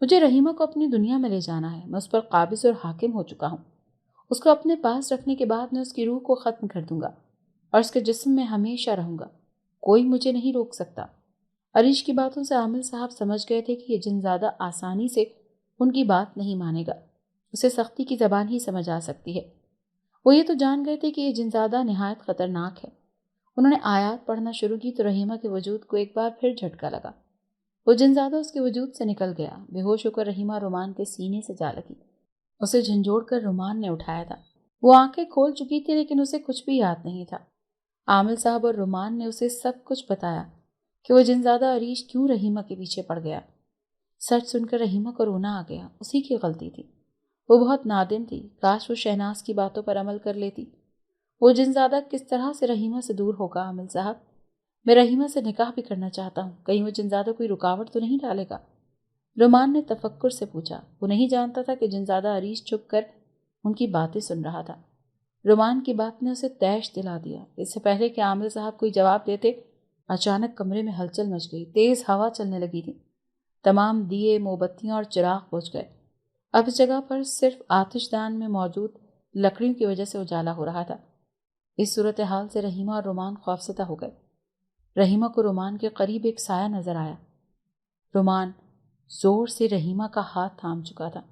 مجھے رحیمہ کو اپنی دنیا میں لے جانا ہے، میں اس پر قابض اور حاکم ہو چکا ہوں۔ اس کو اپنے پاس رکھنے کے بعد میں اس کی روح کو ختم کر دوں گا اور اس کے جسم میں ہمیشہ رہوں گا۔ کوئی مجھے نہیں روک سکتا۔ عریش کی باتوں سے عامل صاحب سمجھ گئے تھے کہ یہ جن زیادہ آسانی سے ان کی بات نہیں مانے گا، اسے سختی کی زبان ہی سمجھ آ سکتی ہے۔ وہ یہ تو جان گئے تھے کہ یہ جن زیادہ نہایت خطرناک ہے۔ انہوں نے آیات پڑھنا شروع کی تو رحیمہ کے وجود کو ایک بار پھر جھٹکا لگا۔ وہ جن زیادہ اس کے وجود سے نکل گیا۔ بے ہوش ہو کر رحیمہ رومان کے سینے سے جا لگی۔ اسے جھنجھوڑ کر رومان نے اٹھایا تھا۔ وہ آنکھیں کھول چکی تھی لیکن اسے کچھ بھی یاد نہیں تھا۔ عامل صاحب اور رومان نے اسے سب کچھ بتایا کہ وہ جن زیادہ عریش کیوں رحیمہ کے پیچھے پڑ گیا۔ سچ سن کر رحیمہ کو رونا آ گیا۔ اسی کی غلطی تھی۔ وہ بہت نادم تھی۔ کاش وہ شہناز کی باتوں پر عمل کر لیتی۔ وہ جن زیادہ کس طرح سے رحیمہ سے دور ہوگا؟ عامل صاحب، میں رحیمہ سے نکاح بھی کرنا چاہتا ہوں، کہیں وہ جن زیادہ کوئی رکاوٹ تو نہیں ڈالے گا؟ رومان نے تفکر سے پوچھا۔ وہ نہیں جانتا تھا کہ جن زیادہ عریش چھپ کر ان کی باتیں سن رہا تھا۔ رومان کی بات نے اسے تیش دلا دیا۔ اس سے پہلے کہ عامل صاحب کوئی جواب دیتے، اچانک کمرے میں ہلچل مچ گئی۔ تیز ہوا چلنے لگی تھی۔ تمام دیے، موم بتیاں اور چراغ بجھ گئے۔ اب اس جگہ پر صرف آتش دان میں موجود لکڑیوں کی وجہ سے اجالا ہو رہا تھا۔ اس صورتحال سے رحیمہ اور رومان خوفزدہ ہو گئے۔ رحیمہ کو رومان کے قریب ایک سایہ نظر آیا۔ رومان زور سے رحیمہ کا ہاتھ تھام چکا تھا۔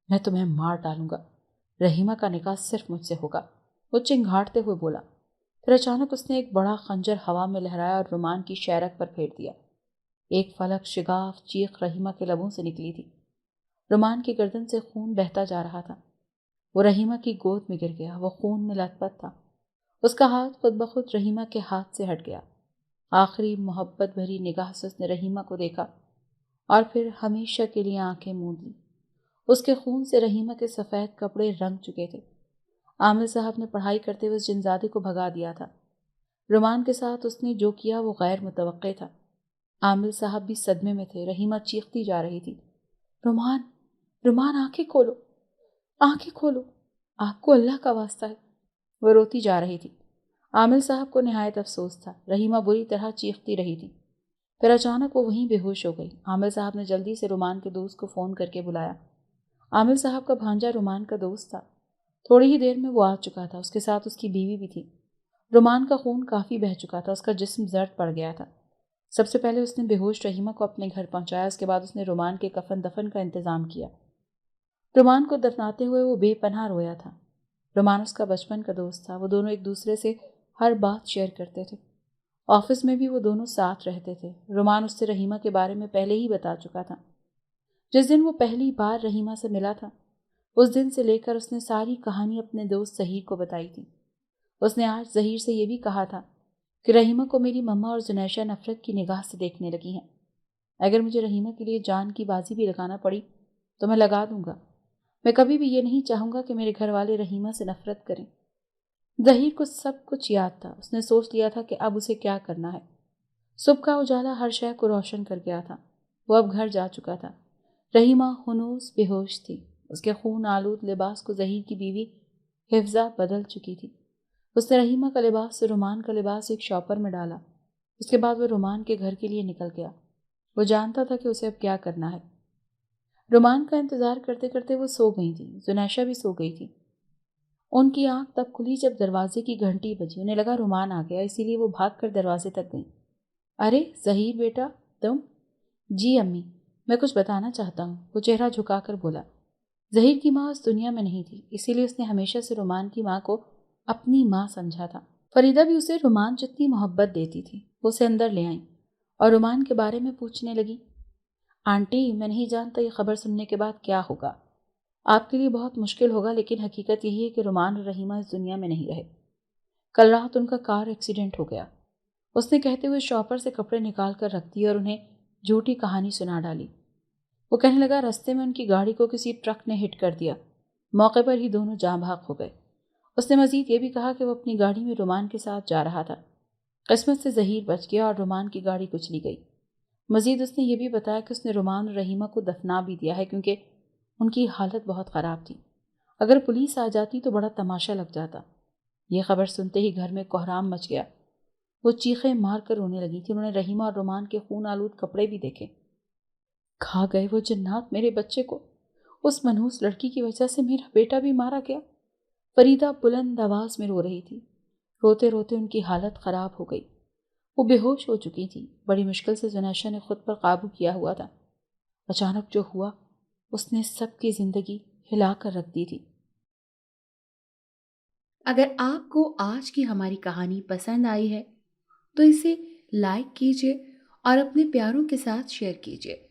میں تمہیں مار ڈالوں گا۔ رحیمہ کا نکاح صرف مجھ سے ہوگا، وہ چنگھاڑتے ہوئے بولا۔ پھر اچانک اس نے ایک بڑا خنجر ہوا میں لہرایا اور رومان کی شیرک پر پھیر دیا۔ ایک فلک شگاف چیخ رحیمہ کے لبوں سے نکلی تھی۔ رومان کی گردن سے خون بہتا جا رہا تھا۔ وہ رحیمہ کی گود میں گر گیا۔ وہ خون میں لت پت تھا۔ اس کا ہاتھ خود بخود رحیمہ کے ہاتھ سے ہٹ گیا۔ آخری محبت بھری نگاہ سے اس نے رحیمہ کو دیکھا اور پھر ہمیشہ کے لیے آنکھیں موند لی۔ اس کے خون سے رحیمہ کے سفید کپڑے رنگ چکے تھے۔ عامل صاحب نے پڑھائی کرتے ہوئے اس جنزادے کو بھگا دیا تھا۔ رومان کے ساتھ اس نے جو کیا وہ غیر متوقع تھا۔ عامل صاحب بھی صدمے میں تھے۔ رحیمہ چیختی جا رہی تھی، رومان، رومان، آنکھیں کھولو، آنکھیں کھولو، آپ کو اللہ کا واسطہ ہے۔ وہ روتی جا رہی تھی۔ عامل صاحب کو نہایت افسوس تھا۔ رحیمہ بری طرح چیختی رہی تھی۔ پھر اچانک وہ وہیں بے ہوش ہو گئی۔ عامل صاحب نے جلدی سے رومان کے دوست کو فون کر کے بلایا۔ عامل صاحب کا بھانجا رومان کا دوست تھا۔ تھوڑی ہی دیر میں وہ آ چکا تھا۔ اس کے ساتھ اس کی بیوی بھی تھی۔ رومان کا خون کافی بہہ چکا تھا۔ اس کا جسم زرد پڑ گیا تھا۔ سب سے پہلے اس نے بے ہوش رحیمہ کو اپنے گھر پہنچایا۔ اس کے بعد اس نے رومان کے کفن دفن کا انتظام کیا۔ رومان کو دفناتے ہوئے وہ بے پناہ رویا تھا۔ رومان اس کا بچپن کا دوست تھا۔ وہ دونوں ایک دوسرے سے ہر بات شیئر کرتے تھے۔ آفس میں بھی وہ دونوں ساتھ رہتے تھے۔ رومان اس سے رحیمہ کے بارے میں پہلے ہی بتا چکا تھا۔ جس دن وہ پہلی بار رحیمہ سے ملا تھا، اس دن سے لے کر اس نے ساری کہانی اپنے دوست ظہیر کو بتائی تھی۔ اس نے آج ظہیر سے یہ بھی کہا تھا کہ رحیمہ کو میری مما اور زنیشہ نفرت کی نگاہ سے دیکھنے لگی ہیں۔ اگر مجھے رحیمہ کے لیے جان کی بازی بھی لگانا پڑی تو میں لگا دوں گا۔ میں کبھی بھی یہ نہیں چاہوں گا کہ میرے گھر والے رحیمہ سے نفرت کریں۔ ظہیر کو سب کچھ یاد تھا۔ اس نے سوچ لیا تھا کہ اب اسے کیا کرنا ہے۔ صبح کا اجالا ہر شے کو روشن کر گیا تھا۔ وہ اب گھر جا چکا تھا۔ رحیمہ ہنوز بے ہوش تھی۔ اس کے خون آلود لباس کو ظہیر کی بیوی حفظہ بدل چکی تھی۔ اس نے رحیمہ کا لباس سے رومان کا لباس ایک شاپر میں ڈالا۔ اس کے بعد وہ رومان کے گھر کے لیے نکل گیا۔ وہ جانتا تھا کہ اسے اب کیا کرنا ہے۔ رومان کا انتظار کرتے کرتے وہ سو گئی تھی۔ زنیشہ بھی سو گئی تھی۔ ان کی آنکھ تب کھلی جب دروازے کی گھنٹی بجی۔ انہیں لگا رومان آ گیا، اسی لیے وہ بھاگ کر دروازے تک گئیں۔ ارے ظہیر بیٹا، تم؟ جی امی، میں کچھ بتانا چاہتا ہوں، وہ چہرہ جھکا کر بولا۔ ظہیر کی ماں اس دنیا میں نہیں تھی، اسی لیے اس نے ہمیشہ سے رومان کی ماں کو اپنی ماں سمجھا تھا۔ فریدہ بھی اسے رومان جتنی محبت دیتی تھی۔ وہ اسے اندر لے آئیں اور رومان کے بارے میں پوچھنے لگی۔ آنٹی، میں نہیں جانتا یہ خبر سننے کے بعد کیا ہوگا۔ آپ کے لیے بہت مشکل ہوگا، لیکن حقیقت یہی ہے کہ رومان اور رحیمہ اس دنیا میں نہیں رہے۔ کل رات ان کا کار ایکسیڈنٹ ہو گیا۔ اس نے کہتے ہوئے شاپر سے کپڑے نکال کر رکھ دیے اور انہیں جھوٹی کہانی سنا ڈالی۔ وہ کہنے لگا رستے میں ان کی گاڑی کو کسی ٹرک نے ہٹ کر دیا۔ موقع پر ہی دونوں جاں بحق ہو گئے۔ اس نے مزید یہ بھی کہا کہ وہ اپنی گاڑی میں رومان کے ساتھ جا رہا تھا۔ قسمت سے ظہیر بچ گیا اور رومان کی گاڑی کچلی گئی۔ مزید اس نے یہ بھی بتایا کہ اس نے رومان اور رحیمہ کو دفنا بھی دیا ہے کیونکہ ان کی حالت بہت خراب تھی۔ اگر پولیس آ جاتی تو بڑا تماشا لگ جاتا۔ یہ خبر سنتے ہی گھر میں کوہرام مچ گیا۔ وہ چیخیں مار کر رونے لگی تھی۔ انہوں نے رحیمہ اور رومان کے خون آلود کپڑے بھی دیکھے۔ کھا گئے وہ جنات میرے بچے کو، اس منحوس لڑکی کی وجہ سے میرا بیٹا بھی مارا گیا۔ فریدہ بلند آواز میں رو رہی تھی۔ روتے روتے ان کی حالت خراب ہو گئی، وہ بے ہوش ہو چکی تھی۔ بڑی مشکل سے زنیشہ نے خود پر قابو کیا ہوا تھا۔ اچانک جو ہوا اس نے سب کی زندگی ہلا کر رکھ دی تھی۔ اگر آپ کو آج کی ہماری کہانی پسند آئی ہے تو اسے لائک کیجیے اور اپنے پیاروں کے ساتھ شیئر کیجیے۔